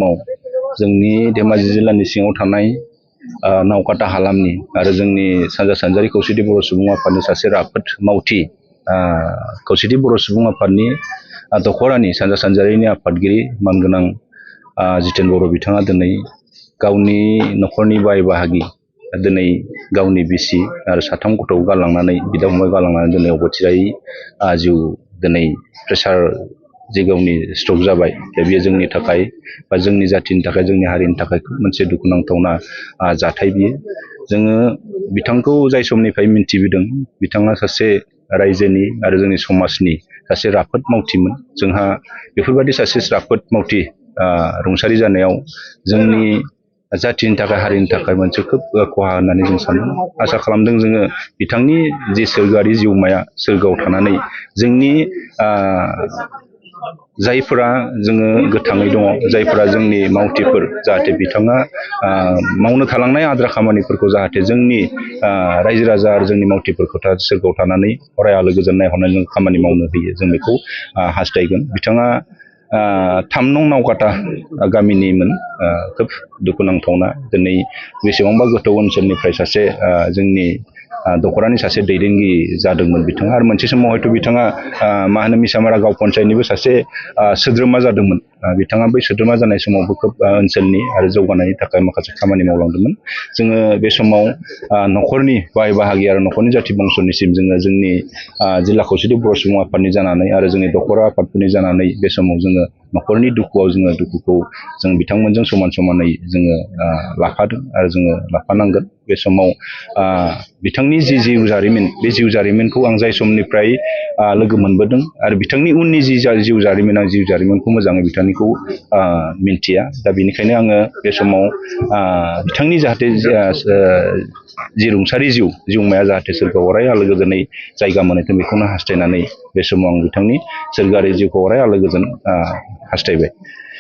समाव जोंनि धेमाजि जिल्लानि सिङाव थानाय नावकाटा हालामनि आरो जोंनि सानजा सानजारि खौसेथि बर' सुबुं आफादनि सासे राफोद मावथि खौसेथि बर' सुबुं आफादनि दख'रानि सानजा सानजारिनि आफादगिरि मानगोनां जितेन बर' बिथाङा दिनै गावनि न'खरनि बाय बाहागि दिनै गावनि बिसि आरो साथाम गथ' गालांनानै बिदा फंबाय गालांनानै दिनै अबथिरायै जिउ दिनै प्रेसार जे गावनि स्ट्रक जाबाय दा बेयो जोंनि थाखाय बा जोंनि जाथिनि थाखाय जोंनि हारिनि थाखाय मोनसे दुखुनांथावना जाथाय बियो जोङो बिथांखौ जाय समनिफ्राय मिन्थिबोदों बिथाङा सासे रायजोनि आरो जोंनि समाजनि सासे राफोद मावथिमोन जोंहा बेफोरबायदि सासे राफोद मावथि रुंसारि जानायाव जोंनि जाथिनि थाखाय हारिनि थाखाय मोनसे खोब खहा होननानै जों सानो आसा खालामदों जोङो बिथांनि जि सोरगोआरि जिउमाया सोरगोआव थानानै जोंनि जायफोरा जोङो गोथाङै दङ जायफोरा जोंनि मावथिफोर जाहाथे बिथाङा मावनो थालांनाय आद्रा खामानिफोरखौ जाहाथे जोंनि रायजो राजा आरो जोंनि मावथिफोरखौ सोरगोआव थानानै अराय आलो गोजोन नायहरनानै खामानि मावनो होयो जों बेखौ हास्थायगोन बिथाङा 3 नं नावकाटा गामिनिमोन खोब दुखुनांथावना दिनै बेसेबांबा गोथौ ओनसोलनिफ्राय सासे जोंनि दख'रानि सासे दैदेनगिरि जादोंमोन बिथाङा आरो मोनसे समाव हयथ' बिथाङा मिसामारा गाव पन्सायतनिबो सासे सोद्रोमा जादोंमोन बिथाङा बै सोद्रोमा जानाय समावबो खोब ओनसोलनि आरो जौगानायनि थाखाय माखासे खामानि मावलांदोंमोन जोङो बे समाव न'खरनि बाय बाहागि आरो न'खरनि जाथि बंस'निसिम जोङो जोंनि जिल्ला खौसेथि बर' सुबुं आफादनि जानानै आरो जोंनि दख'रा आफादफोरनि जानानै बे समाव जोङो न'खरनि दुखुआव जोङो दुखुखौ जों बिथांमोनजों समान समानै जोङो लाफादों आरो जोङो लाफानांगोन बे समाव बिथांनि जि जिउ जारिमिन बे जिउ जारिमिनखौ आं जाय समनिफ्राय लोगो मोनबोदों आरो बिथांनि उननि जि जिउ जारिमिन आं जिउ जारिमिनखौ मोजाङै बिथांनिखौ मिन्थिया दा बेनिखायनो आङो बे समाव बिथांनि जाहाथे जि रुंसारि जिउमाया जाहाथे सोरगोआव अराय आलो गोजोनै जायगा मोनहैथों बेखौनो हास्थायनानै बे समाव आं बिथांनि सोरगोआरि जिउखौ अराय आलो गोजोन हास्थायबाय।